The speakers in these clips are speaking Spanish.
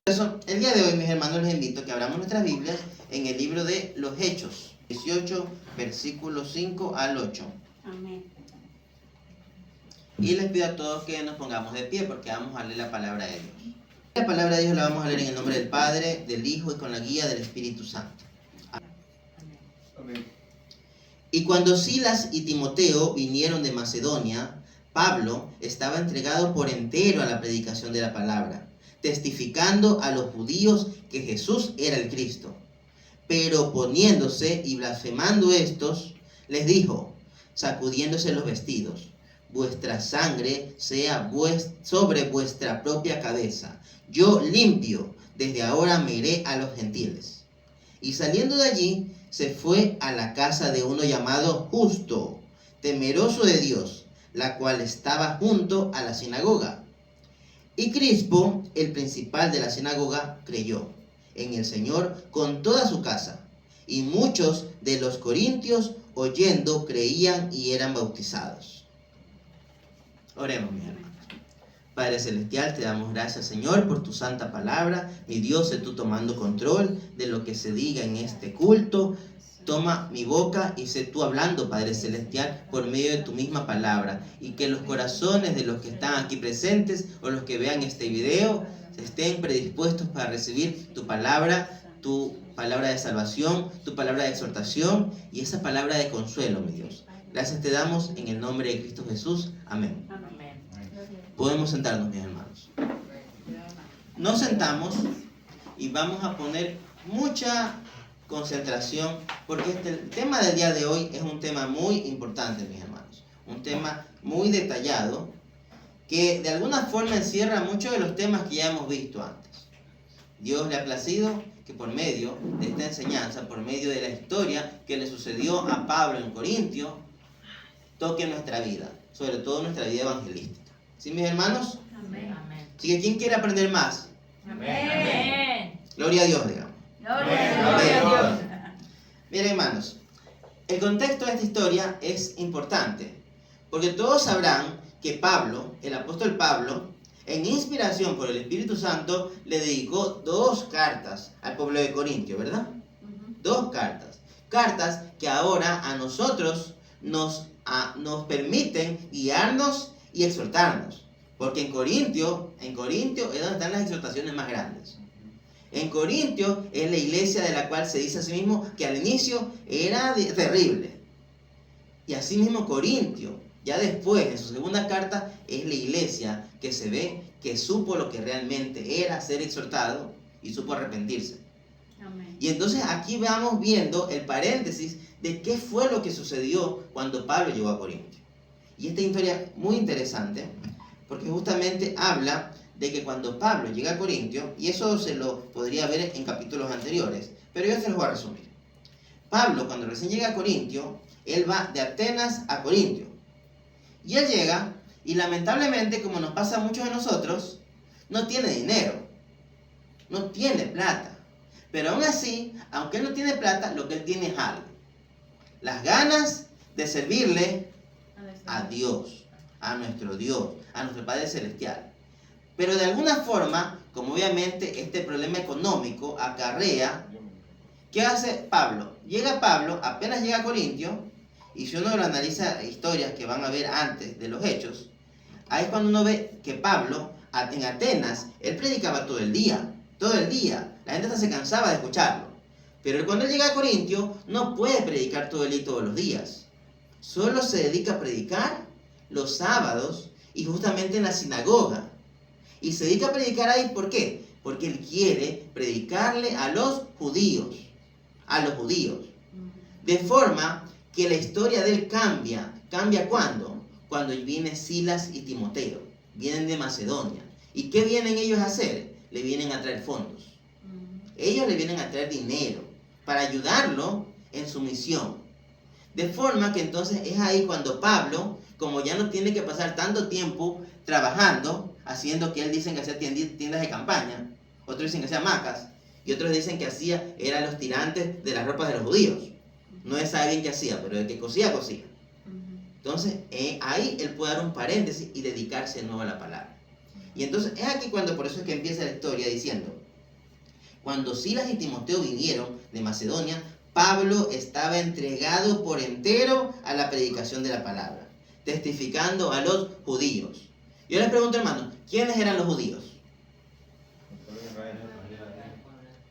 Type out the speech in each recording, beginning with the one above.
Eso, el día de hoy, mis hermanos, les invito a que abramos nuestras Biblias en el libro de los Hechos, 18, versículos 5 al 8. Amén. Y les pido a todos que nos pongamos de pie porque vamos a leer la palabra de Dios. La palabra de Dios la vamos a leer en el nombre del Padre, del Hijo y con la guía del Espíritu Santo. Amén. Y cuando Silas y Timoteo vinieron de Macedonia, Pablo estaba entregado por entero a la predicación de la palabra, testificando a los judíos que Jesús era el Cristo. Pero poniéndose y blasfemando estos, les dijo, sacudiéndose los vestidos, vuestra sangre sea sobre vuestra propia cabeza. Yo limpio, desde ahora me iré a los gentiles. Y saliendo de allí, se fue a la casa de uno llamado Justo, temeroso de Dios, la cual estaba junto a la sinagoga. Y Crispo, el principal de la sinagoga, creyó en el Señor con toda su casa. Y muchos de los corintios, oyendo, creían y eran bautizados. Oremos, mis hermanos. Padre Celestial, te damos gracias, Señor, por tu santa palabra. Mi Dios, sé tú tomando control de lo que se diga en este culto. Toma mi boca y sé tú hablando, Padre Celestial, por medio de tu misma palabra. Y que los corazones de los que están aquí presentes o los que vean este video estén predispuestos para recibir tu palabra de salvación, tu palabra de exhortación y esa palabra de consuelo, mi Dios. Gracias te damos en el nombre de Cristo Jesús. Amén. Amén. Podemos sentarnos, mis hermanos. Nos sentamos y vamos a poner mucha concentración porque el tema del día de hoy es un tema muy importante, mis hermanos. Un tema muy detallado que de alguna forma encierra muchos de los temas que ya hemos visto antes. Dios le ha placido que por medio de esta enseñanza, por medio de la historia que le sucedió a Pablo en Corintio, toque nuestra vida, sobre todo nuestra vida evangelística. ¿Sí, mis hermanos? Amén. Así que, ¿quién quiere aprender más? Amén. Gloria a Dios, digamos. Gloria a Dios. Miren, hermanos, el contexto de esta historia es importante, porque todos sabrán que Pablo, el apóstol Pablo, en inspiración por el Espíritu Santo, le dedicó 2 cartas al pueblo de Corintio, ¿verdad? 2 cartas. Cartas que ahora a nosotros nos permiten guiarnos y exhortarnos. Porque en Corintio es donde están las exhortaciones más grandes. En Corintio es la iglesia de la cual se dice a sí mismo que al inicio era terrible. Y así mismo Corintio, ya después, en su segunda carta, es la iglesia que se ve que supo lo que realmente era ser exhortado y supo arrepentirse. Amén. Y entonces aquí vamos viendo el paréntesis de qué fue lo que sucedió cuando Pablo llegó a Corintio. Y esta historia es muy interesante porque justamente habla de que cuando Pablo llega a Corintio, y eso se lo podría ver en capítulos anteriores, pero yo se los voy a resumir. Pablo, cuando recién llega a Corintio, él va de Atenas a Corintio. Y él llega, y lamentablemente, como nos pasa a muchos de nosotros, no tiene dinero, no tiene plata. Pero aún así, aunque él no tiene plata, lo que él tiene es algo. Las ganas de servirle a Dios, a nuestro Dios, a nuestro Padre Celestial. Pero de alguna forma, como obviamente este problema económico acarrea, ¿qué hace Pablo? Apenas llega a Corintio, y si uno lo analiza historias que van a ver antes de los Hechos, ahí es cuando uno ve que Pablo, en Atenas, él predicaba todo el día, la gente hasta se cansaba de escucharlo. Pero cuando él llega a Corintio, no puede predicar todo el día y todos los días. Solo se dedica a predicar los sábados y justamente en la sinagoga. Y se dedica a predicar ahí, ¿por qué? Porque él quiere predicarle a los judíos. De forma que la historia de él cambia. ¿Cambia cuándo? Cuando viene Silas y Timoteo. Vienen de Macedonia. ¿Y qué vienen ellos a hacer? Le vienen a traer fondos. Ellos le vienen a traer dinero para ayudarlo en su misión. De forma que entonces es ahí cuando Pablo, como ya no tiene que pasar tanto tiempo trabajando, haciendo que él dicen que hacía tiendas de campaña, otros dicen que hacía hamacas, y otros dicen que hacía, eran los tirantes de las ropas de los judíos. No es alguien que hacía, pero el que cosía. Entonces, ahí él puede dar un paréntesis y dedicarse de nuevo a la palabra. Y entonces es aquí cuando, por eso es que empieza la historia diciendo, Cuando Silas y Timoteo vinieron de Macedonia, Pablo estaba entregado por entero a la predicación de la palabra, testificando a los judíos. Yo les pregunto, hermanos, ¿quiénes eran los judíos?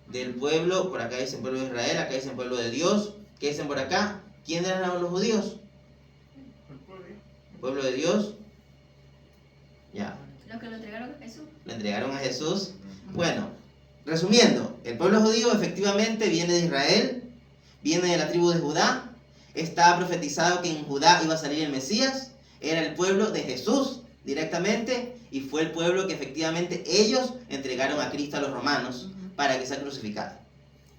Del pueblo, por acá dicen pueblo de Israel, acá dicen pueblo de Dios. ¿Qué dicen por acá? ¿Quiénes eran los judíos? ¿El pueblo de Dios? Ya. Los que lo entregaron a Jesús. Le entregaron a Jesús. Bueno, resumiendo, el pueblo judío efectivamente viene de Israel, viene de la tribu de Judá. Estaba profetizado que en Judá iba a salir el Mesías. Era el pueblo de Jesús directamente, y fue el pueblo que efectivamente ellos entregaron a Cristo a los romanos para que sea crucificado.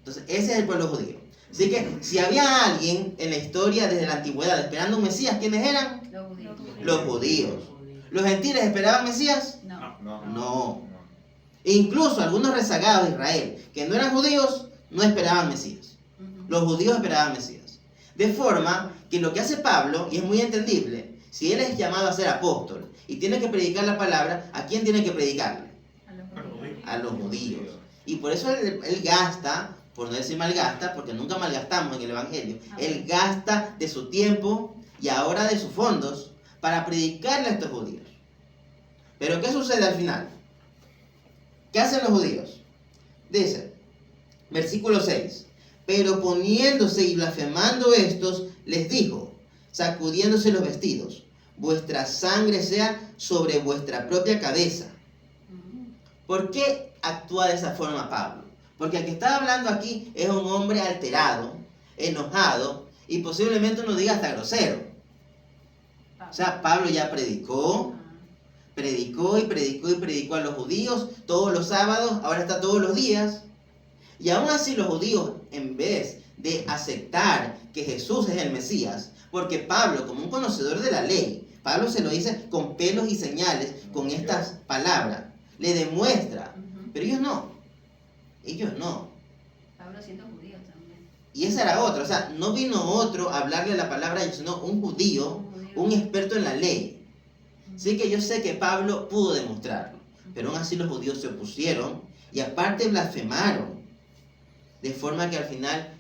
Entonces, ese es el pueblo judío. Así que, si había alguien en la historia desde la antigüedad esperando un Mesías, ¿quiénes eran? Los judíos. Los judíos. ¿Los gentiles esperaban Mesías? No. No. E incluso algunos rezagados de Israel, que no eran judíos, no esperaban Mesías. Los judíos esperaban Mesías. De forma que lo que hace Pablo, y es muy entendible, si él es llamado a ser apóstol y tiene que predicar la palabra, ¿a quién tiene que predicarle? A los judíos. Y por eso él gasta, por no decir malgasta, porque nunca malgastamos en el Evangelio, él gasta de su tiempo y ahora de sus fondos para predicarle a estos judíos. Pero ¿qué sucede al final? ¿Qué hacen los judíos? Dice, versículo 6, pero poniéndose y blasfemando estos, les dijo, sacudiéndose los vestidos, vuestra sangre sea sobre vuestra propia cabeza. ¿Por qué actúa de esa forma Pablo? Porque el que está hablando aquí es un hombre alterado, enojado y posiblemente uno diga hasta grosero. O sea, Pablo ya predicó a los judíos todos los sábados, ahora está todos los días. Y aún así los judíos, en vez de aceptar que Jesús es el Mesías, porque Pablo, como un conocedor de la ley, Pablo se lo dice con pelos y señales, con estas palabras, le demuestra, pero ellos no. Pablo siendo judío también. Y esa era otra, o sea, no vino otro a hablarle la palabra, sino un judío, un experto en la ley. Así que yo sé que Pablo pudo demostrarlo, pero aún así los judíos se opusieron y aparte blasfemaron, de forma que al final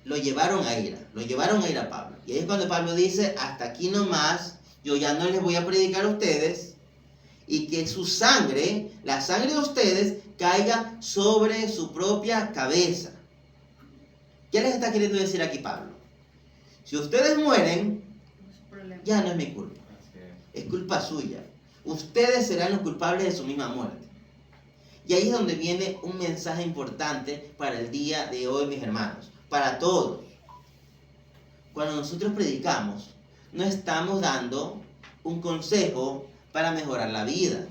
lo llevaron a ira a Pablo. Y ahí es cuando Pablo dice, hasta aquí nomás, yo ya no les voy a predicar a ustedes, y que su sangre, la sangre de ustedes, caiga sobre su propia cabeza. ¿Qué les está queriendo decir aquí Pablo? Si ustedes mueren, ya no es mi culpa. Es culpa suya. Ustedes serán los culpables de su misma muerte. Y ahí es donde viene un mensaje importante para el día de hoy, mis hermanos. Para todos. Cuando nosotros predicamos, no estamos dando un consejo para mejorar la vida.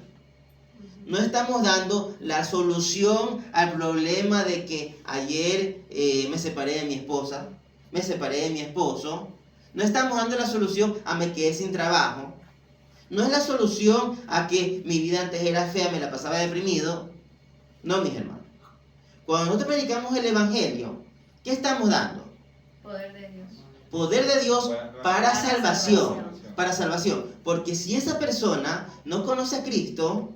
No estamos dando la solución al problema de que ayer me separé de mi esposa, me separé de mi esposo. No estamos dando la solución a me quedé sin trabajo. No es la solución a que mi vida antes era fea, me la pasaba deprimido. No, mis hermanos. Cuando nosotros predicamos el Evangelio, ¿qué estamos dando? Poder de Dios. Poder de Dios para salvación. Para salvación. Porque si esa persona no conoce a Cristo,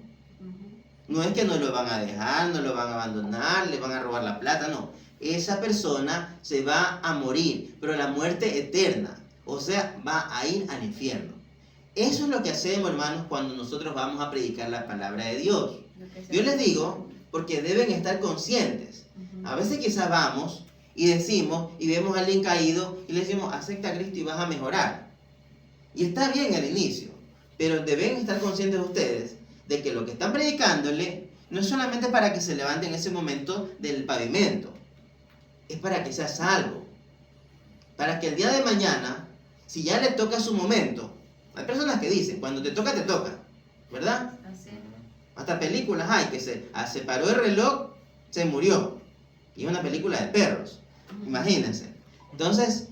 no es que no lo van a dejar, no lo van a abandonar, le van a robar la plata, no. Esa persona se va a morir, pero la muerte eterna. O sea, va a ir al infierno. Eso es lo que hacemos, hermanos, cuando nosotros vamos a predicar la palabra de Dios. Yo les digo, porque deben estar conscientes. A veces quizás vamos y decimos, y vemos a alguien caído, y le decimos, acepta a Cristo y vas a mejorar. Y está bien al inicio, pero deben estar conscientes ustedes de que lo que están predicándole no es solamente para que se levante en ese momento del pavimento, es para que sea salvo. Para que el día de mañana, si ya le toca su momento, hay personas que dicen, cuando te toca, ¿verdad? Así. Hasta películas hay que se paró el reloj, se murió. Y es una película de perros, imagínense. Entonces,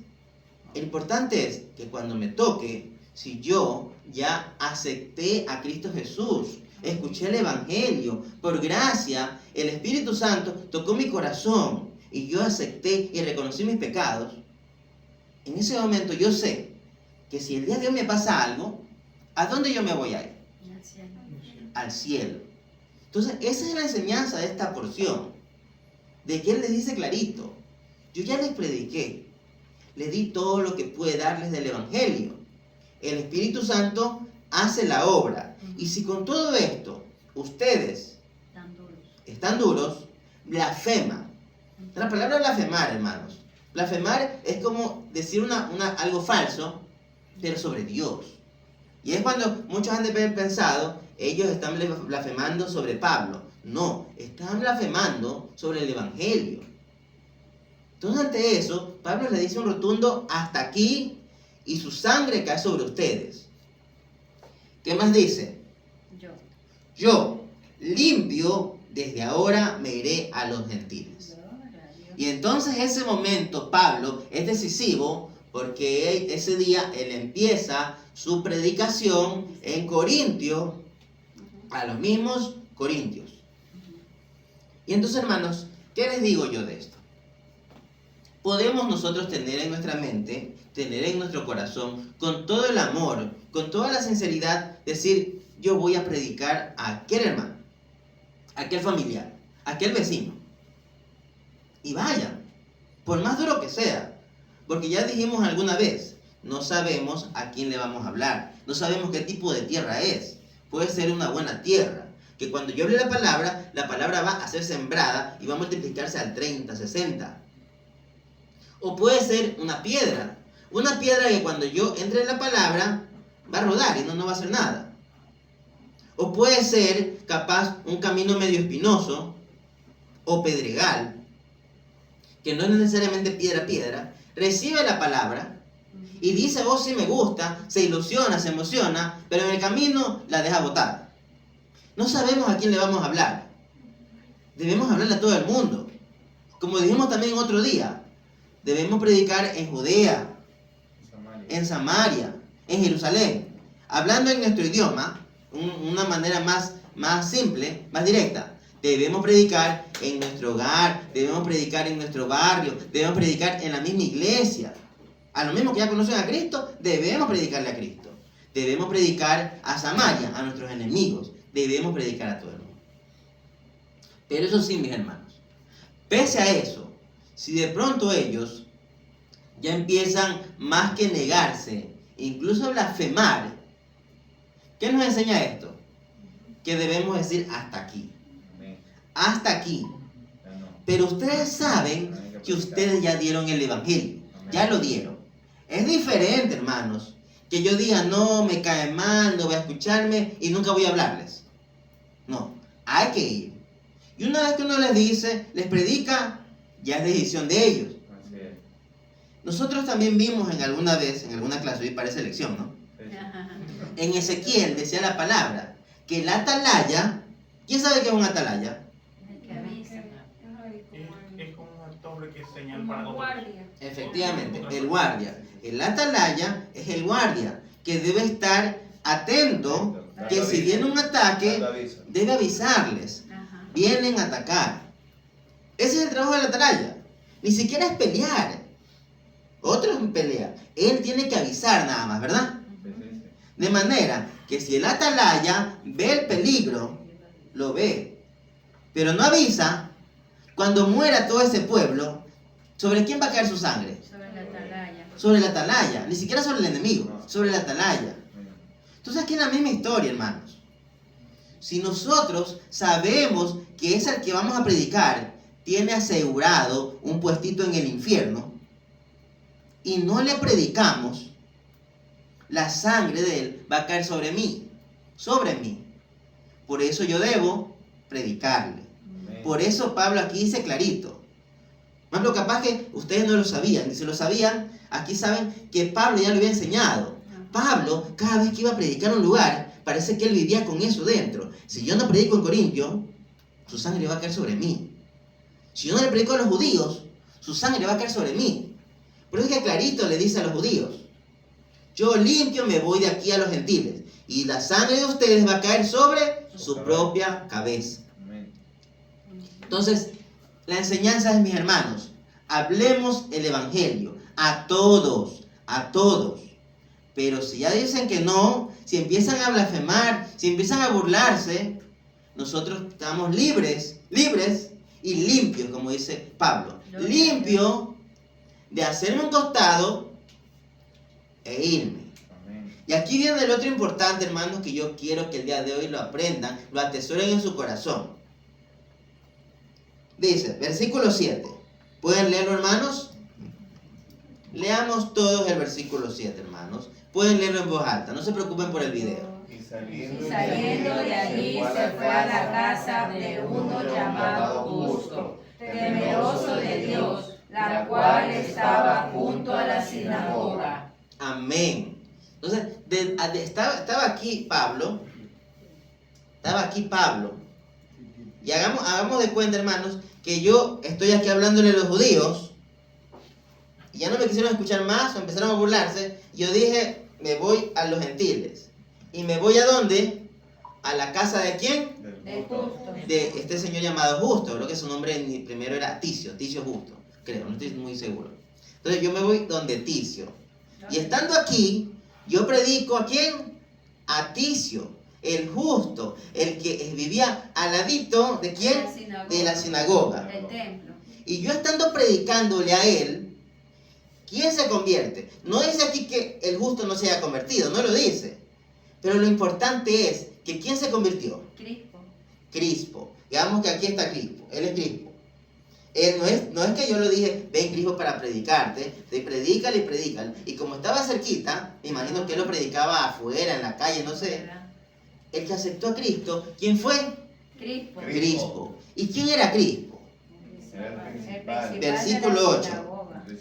lo importante es que cuando me toque, si yo ya acepté a Cristo Jesús, escuché el Evangelio, por gracia, el Espíritu Santo tocó mi corazón y yo acepté y reconocí mis pecados, en ese momento yo sé que si el día de hoy me pasa algo, ¿a dónde yo me voy a ir? Al cielo. Entonces, esa es la enseñanza de esta porción. de que Él les dice clarito: yo ya les prediqué, les di todo lo que pude darles del Evangelio. El Espíritu Santo hace la obra. Y si con todo esto ustedes están duros, blasfeman. La palabra blasfemar, hermanos. Blasfemar es como decir algo falso, pero sobre Dios. Y es cuando muchos han de haber pensado, ellos están blasfemando sobre Pablo. No, están blasfemando sobre el Evangelio. Entonces, ante eso, Pablo le dice un rotundo: hasta aquí, y su sangre cae sobre ustedes. ¿Qué más dice? Yo, limpio, desde ahora me iré a los gentiles. Y entonces ese momento Pablo es decisivo, porque ese día él empieza su predicación en Corintio a los mismos corintios. Y entonces, hermanos, ¿qué les digo yo de esto? Podemos nosotros tener en nuestra mente, tener en nuestro corazón, con todo el amor, con toda la sinceridad, decir: yo voy a predicar a aquel hermano, a aquel familiar, a aquel vecino. Y vayan, por más duro que sea, porque ya dijimos alguna vez, no sabemos a quién le vamos a hablar, no sabemos qué tipo de tierra es. Puede ser una buena tierra, que cuando yo hable la palabra va a ser sembrada y va a multiplicarse al 30, 60. O puede ser una piedra que cuando yo entre en la palabra va a rodar y no va a hacer nada. O puede ser capaz un camino medio espinoso o pedregal, que no es necesariamente piedra, recibe la palabra y dice: oh, sí me gusta, se ilusiona, se emociona, pero en el camino la deja botar. No sabemos a quién le vamos a hablar. Debemos hablarle a todo el mundo. Como dijimos también otro día, debemos predicar en Judea, en Samaria, en Jerusalén, hablando en nuestro idioma, una manera más simple, más directa. Debemos predicar en nuestro hogar, debemos predicar en nuestro barrio, debemos predicar en la misma iglesia. A los mismos que ya conocen a Cristo, debemos predicarle a Cristo. Debemos predicar a Samaria, a nuestros enemigos. Debemos predicar a todo el mundo. Pero eso sí, mis hermanos, pese a eso, si de pronto ellos ya empiezan más que negarse, incluso blasfemar, ¿qué nos enseña esto? Que debemos decir: hasta aquí. Hasta aquí. Pero ustedes saben que ustedes ya dieron el Evangelio. Ya lo dieron. Es diferente, hermanos, que yo diga: no, me cae mal, no voy a escucharme y nunca voy a hablarles. No, hay que ir. Y una vez que uno les dice, les predica, ya es decisión de ellos. Nosotros también vimos en alguna clase, hoy parece lección, ¿no? En Ezequiel decía la palabra que el atalaya, ¿quién sabe qué es un atalaya? Es como una torre que es señal para otros. Efectivamente, el guardia. El atalaya es el guardia, que debe estar atento, que si viene un ataque, debe avisarles. Vienen a atacar. Ese es el trabajo del atalaya. Ni siquiera es pelear. Otros pelean. Él tiene que avisar nada más, ¿verdad? De manera que si el atalaya ve el peligro, lo ve, pero no avisa, cuando muera todo ese pueblo, ¿sobre quién va a caer su sangre? Sobre la atalaya. Sobre la atalaya, ni siquiera sobre el enemigo, sobre la atalaya. Entonces aquí es la misma historia, hermanos. Si nosotros sabemos que es el que vamos a predicar tiene asegurado un puestito en el infierno y no le predicamos, la sangre de él va a caer sobre mí. Por eso yo debo predicarle. Por eso Pablo aquí dice clarito. Más lo capaz que ustedes no lo sabían, y si lo sabían, aquí saben que Pablo ya lo había enseñado. Pablo, cada vez que iba a predicar a un lugar, parece que él vivía con eso dentro. Si yo no predico en Corintio, su sangre va a caer sobre mí. Si yo no le predico a los judíos, su sangre va a caer sobre mí. Por eso es que clarito le dice a los judíos: yo limpio me voy de aquí a los gentiles, y la sangre de ustedes va a caer sobre su propia cabeza. Entonces, la enseñanza es, mis hermanos, hablemos el Evangelio a todos. Pero si ya dicen que no, si empiezan a blasfemar, si empiezan a burlarse, nosotros estamos libres y limpios, como dice Pablo. Limpio de hacerme un costado e irme. Y aquí viene el otro importante, hermanos, que yo quiero que el día de hoy lo aprendan, lo atesoren en su corazón. Dice, versículo 7. ¿Pueden leerlo, hermanos? Leamos todos el versículo 7, hermanos. Pueden leerlo en voz alta, no se preocupen por el video. Y saliendo de allí se fue a la casa de uno llamado Justo, temeroso de Dios, la cual estaba junto a la sinagoga. Amén. Entonces, estaba aquí Pablo. Y hagamos de cuenta, hermanos, que yo estoy aquí hablándole a los judíos. Y ya no me quisieron escuchar más o empezaron a burlarse. Yo dije, me voy a los gentiles. ¿Y me voy a dónde? ¿A la casa de quién? De Justo. De este señor llamado Justo. Creo que su nombre primero era Ticio Justo. Creo, no estoy muy seguro. Entonces yo me voy donde Ticio. Y estando aquí, yo predico ¿a quién? A Ticio, el justo, el que vivía al ladito ¿de quién? De la sinagoga. Del templo. Y yo estando predicándole a él, ¿quién se convierte? No dice aquí que el justo no se haya convertido, no lo dice. Pero lo importante es que ¿quién se convirtió? Crispo. Digamos que aquí está Crispo, él es Crispo. Él no es que yo lo dije, ven Crispo para predicarte, te predícale y predícale. Y como estaba cerquita, me imagino que él lo predicaba afuera, en la calle, no sé. El que aceptó a Cristo, ¿quién fue? Crispo. ¿Y quién era Crispo? Versículo 8.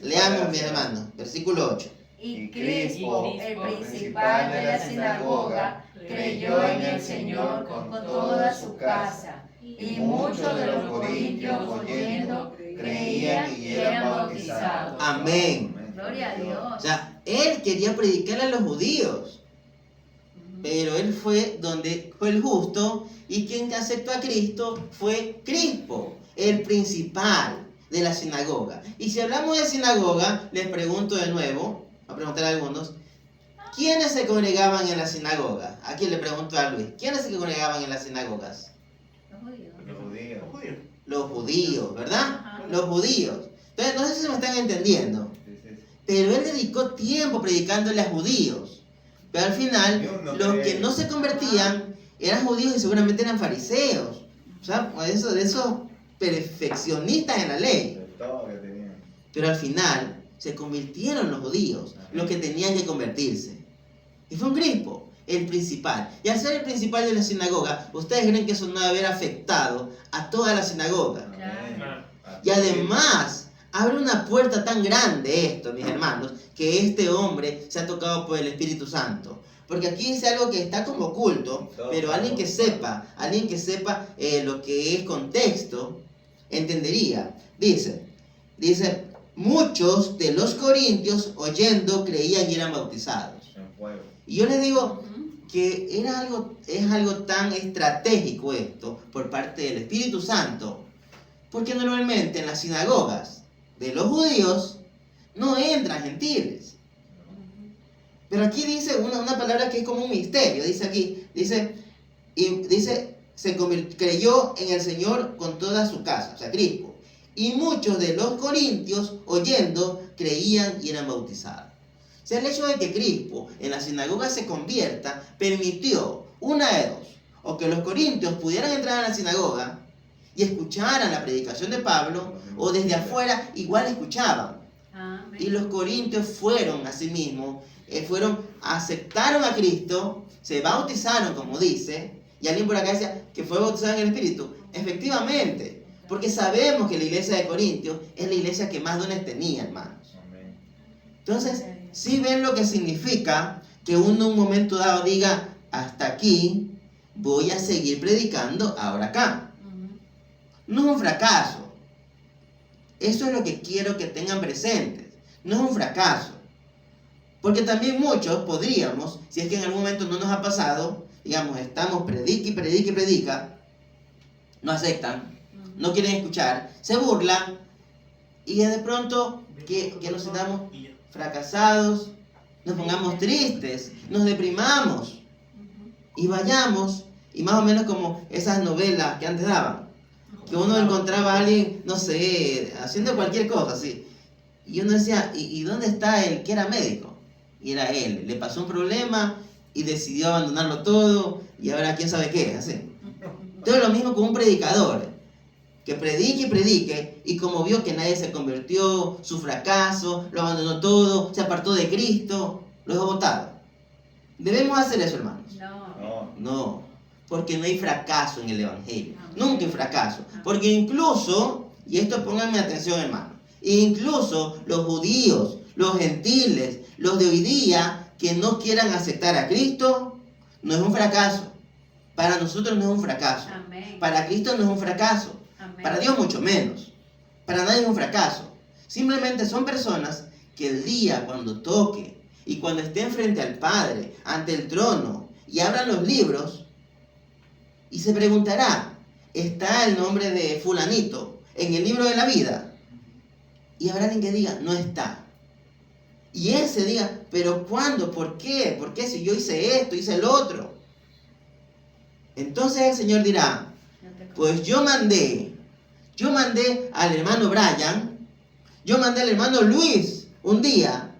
Leamos, mis hermanos, versículo 8. Y Crispo, el principal de la sinagoga, creyó en el Señor con toda su casa. Y muchos de los corintios, oyendo, creían y eran bautizados. Amén. Gloria a Dios. O sea, él quería predicarle a los judíos. Pero él fue donde fue el justo, y quien aceptó a Cristo fue Crispo, el principal de la sinagoga. Y si hablamos de sinagoga, les pregunto de nuevo, a preguntar a algunos, ¿quiénes se congregaban en la sinagoga? Aquí le pregunto a Luis, ¿quiénes se congregaban en las sinagogas? Los judíos, ¿verdad? Ajá. Los judíos. Entonces, no sé si me están entendiendo. Pero él dedicó tiempo predicándole a judíos. Pero al final, los que no se convertían eran judíos y seguramente eran fariseos. O sea, de esos perfeccionistas en la ley. Pero al final, se convirtieron los judíos, los que tenían que convertirse. Y fue un Crispo, el principal. Y al ser el principal de la sinagoga, ¿ustedes creen que eso no debe haber afectado a toda la sinagoga? Claro. Y además, abre una puerta tan grande esto, mis hermanos, que este hombre se ha tocado por el Espíritu Santo. Porque aquí dice algo que está como oculto, pero alguien que sepa lo que es contexto, entendería. Dice, muchos de los corintios oyendo creían y eran bautizados. Y yo les digo que es algo tan estratégico esto por parte del Espíritu Santo, porque normalmente en las sinagogas de los judíos no entran gentiles. Pero aquí dice una palabra que es como un misterio. Dice aquí, creyó en el Señor con toda su casa, o sea, Crispo. Y muchos de los corintios, oyendo, creían y eran bautizados. O sea, el hecho de que Crispo en la sinagoga se convierta, permitió una de dos. O que los corintios pudieran entrar a la sinagoga y escucharan la predicación de Pablo, o desde afuera igual escuchaban. Amén. Y los corintios fueron asimismo, aceptaron a Cristo, se bautizaron, como dice, y alguien por acá decía que fue bautizado en el Espíritu. Efectivamente, porque sabemos que la iglesia de Corintios es la iglesia que más dones tenía, hermanos. Entonces, sí ven lo que significa que uno en un momento dado diga, hasta aquí, voy a seguir predicando ahora acá. No es un fracaso. Eso es lo que quiero que tengan presentes. No es un fracaso. Porque también muchos podríamos, si es que en algún momento no nos ha pasado, digamos, estamos predica, no aceptan, no quieren escuchar, se burlan, y de pronto que nos sintamos fracasados, nos pongamos tristes, nos deprimamos, y vayamos, y más o menos como esas novelas que antes daban, que uno encontraba a alguien, no sé, haciendo cualquier cosa, así. Y uno decía, ¿y dónde está el que era médico? Y era él. Le pasó un problema y decidió abandonarlo todo y ahora quién sabe qué, así. Entonces lo mismo con un predicador, que predique y predique, y como vio que nadie se convirtió, su fracaso, lo abandonó todo, se apartó de Cristo, lo dejó botado. ¿Debemos hacer eso, hermanos? No, porque no hay fracaso en el Evangelio. Nunca hay fracaso. Porque incluso, y esto pónganme atención, hermanos, incluso los judíos, los gentiles, los de hoy día que no quieran aceptar a Cristo, no es un fracaso. Para nosotros no es un fracaso. Amén. Para Cristo no es un fracaso. Amén. Para Dios mucho menos. Para nadie es un fracaso. Simplemente son personas que el día cuando toque y cuando estén frente al Padre, ante el trono, y abran los libros, y se preguntará, ¿está el nombre de fulanito en el libro de la vida? Y habrá alguien que diga, no está. Y él se diga, ¿pero cuándo? ¿Por qué? ¿Por qué si yo hice esto, hice el otro? Entonces el Señor dirá, pues yo mandé al hermano Brian, yo mandé al hermano Luis un día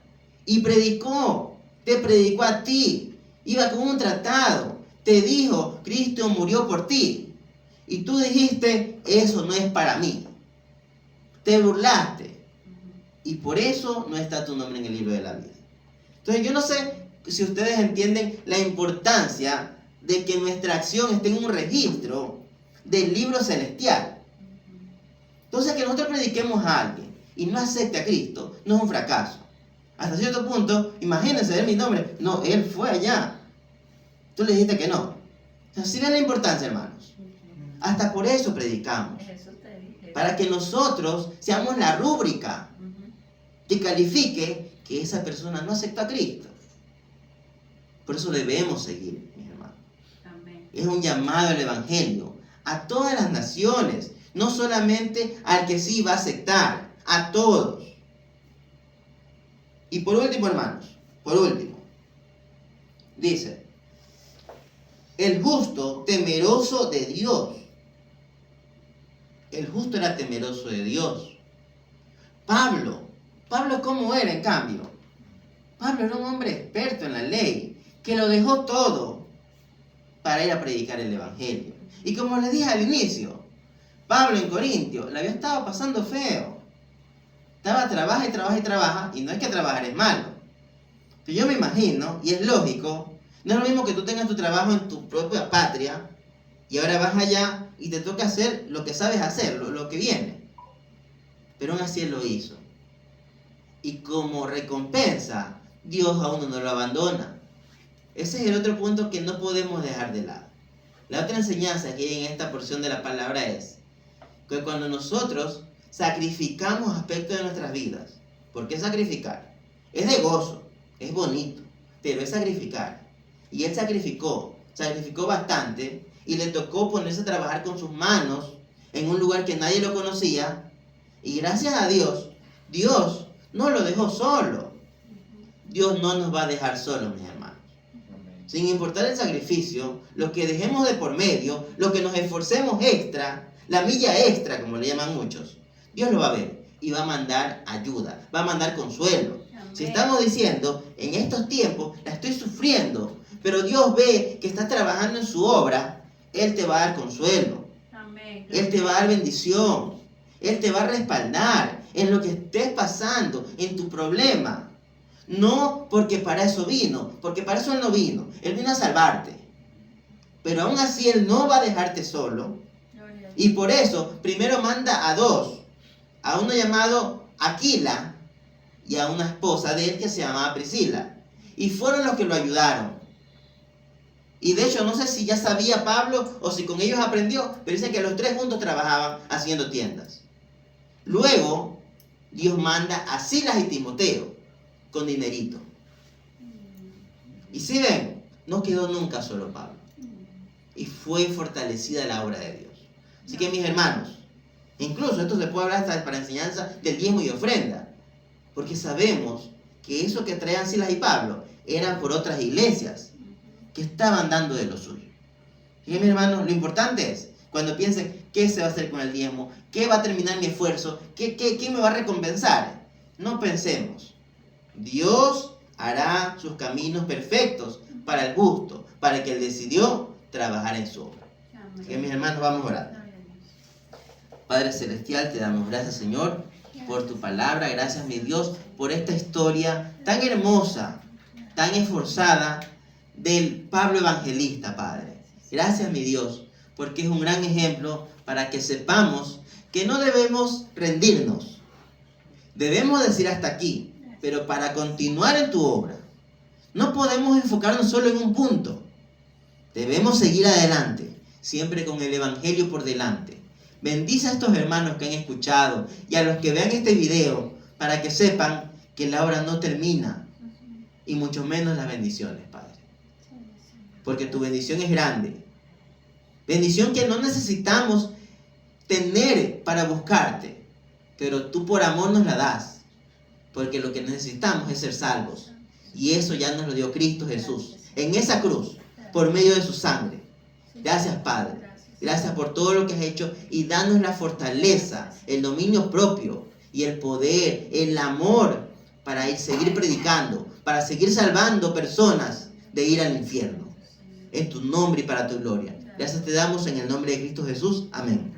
y te predicó a ti, iba con un tratado, te dijo, Cristo murió por ti. Y tú dijiste, eso no es para mí. Te burlaste. Y por eso no está tu nombre en el libro de la vida. Entonces yo no sé si ustedes entienden la importancia de que nuestra acción esté en un registro del libro celestial. Entonces que nosotros prediquemos a alguien y no acepte a Cristo no es un fracaso. Hasta cierto punto, imagínense ver mi nombre. No, él fue allá. Tú le dijiste que no. Así ven la importancia, hermanos. Hasta por eso predicamos. Para que nosotros seamos la rúbrica que califique que esa persona no acepta a Cristo. Por eso debemos seguir, mis hermanos. Amén. Es un llamado al Evangelio a todas las naciones, no solamente al que sí va a aceptar, a todos. Y por último, hermanos, dice, el justo temeroso de Dios. El justo era temeroso de Dios. Pablo, ¿cómo era en cambio? Pablo era un hombre experto en la ley, que lo dejó todo para ir a predicar el Evangelio. Y como les dije al inicio, Pablo en Corintio le había estado pasando feo. Estaba trabaja, y no es que trabajar es malo. Pero yo me imagino, y es lógico, no es lo mismo que tú tengas tu trabajo en tu propia patria, y ahora vas allá y te toca hacer lo que sabes hacer, lo que viene. Pero aún así él lo hizo. Y como recompensa, Dios a uno no lo abandona. Ese es el otro punto que no podemos dejar de lado. La otra enseñanza que hay en esta porción de la palabra es que cuando nosotros sacrificamos aspectos de nuestras vidas, ¿por qué sacrificar? Es de gozo, es bonito, pero es sacrificar. Y él sacrificó bastante y le tocó ponerse a trabajar con sus manos en un lugar que nadie lo conocía. Y gracias a Dios, Dios no lo dejó solo. Dios no nos va a dejar solos, mis hermanos. Sin importar el sacrificio, lo que dejemos de por medio, lo que nos esforcemos extra, la milla extra, como le llaman muchos, Dios lo va a ver y va a mandar ayuda, va a mandar consuelo. Amén. Si estamos diciendo, en estos tiempos la estoy sufriendo, pero Dios ve que estás trabajando en su obra, Él te va a dar consuelo. Amén. Él te va a dar bendición. Él te va a respaldar en lo que estés pasando, en tu problema. No porque para eso vino, porque para eso Él no vino. Él vino a salvarte. Pero aún así Él no va a dejarte solo. Y por eso primero manda a dos. A uno llamado Aquila y a una esposa de él que se llamaba Priscila. Y fueron los que lo ayudaron. Y de hecho no sé si ya sabía Pablo o si con ellos aprendió, pero dicen que los tres juntos trabajaban haciendo tiendas. Luego Dios manda a Silas y Timoteo con dinerito. Y si ven, no quedó nunca solo Pablo. Y fue fortalecida la obra de Dios. Así que mis hermanos, incluso esto se puede hablar hasta para enseñanza del diezmo y ofrenda. Porque sabemos que eso que traían Silas y Pablo eran por otras iglesias que estaban dando de lo suyo. Y mis hermanos, lo importante es, Cuando piensen, ¿qué se va a hacer con el diezmo? ¿Qué va a terminar mi esfuerzo? ¿Qué me va a recompensar? No pensemos. Dios hará sus caminos perfectos para el justo, para el que decidió trabajar en su obra. Así que mis hermanos, vamos a orar. Padre Celestial, te damos gracias, Señor, por tu palabra. Gracias, mi Dios, por esta historia tan hermosa, tan esforzada del Pablo Evangelista, Padre. Gracias, mi Dios, porque es un gran ejemplo para que sepamos que no debemos rendirnos. Debemos decir hasta aquí, pero para continuar en tu obra, no podemos enfocarnos solo en un punto. Debemos seguir adelante, siempre con el Evangelio por delante. Bendice a estos hermanos que han escuchado y a los que vean este video para que sepan que la obra no termina y mucho menos las bendiciones, Padre. Porque tu bendición es grande. Bendición que no necesitamos tener para buscarte, pero tú por amor nos la das. Porque lo que necesitamos es ser salvos. Y eso ya nos lo dio Cristo Jesús en esa cruz, por medio de su sangre. Gracias, Padre. Gracias por todo lo que has hecho y danos la fortaleza, el dominio propio y el poder, el amor para seguir predicando, para seguir salvando personas de ir al infierno. En tu nombre y para tu gloria. Gracias te damos en el nombre de Cristo Jesús. Amén.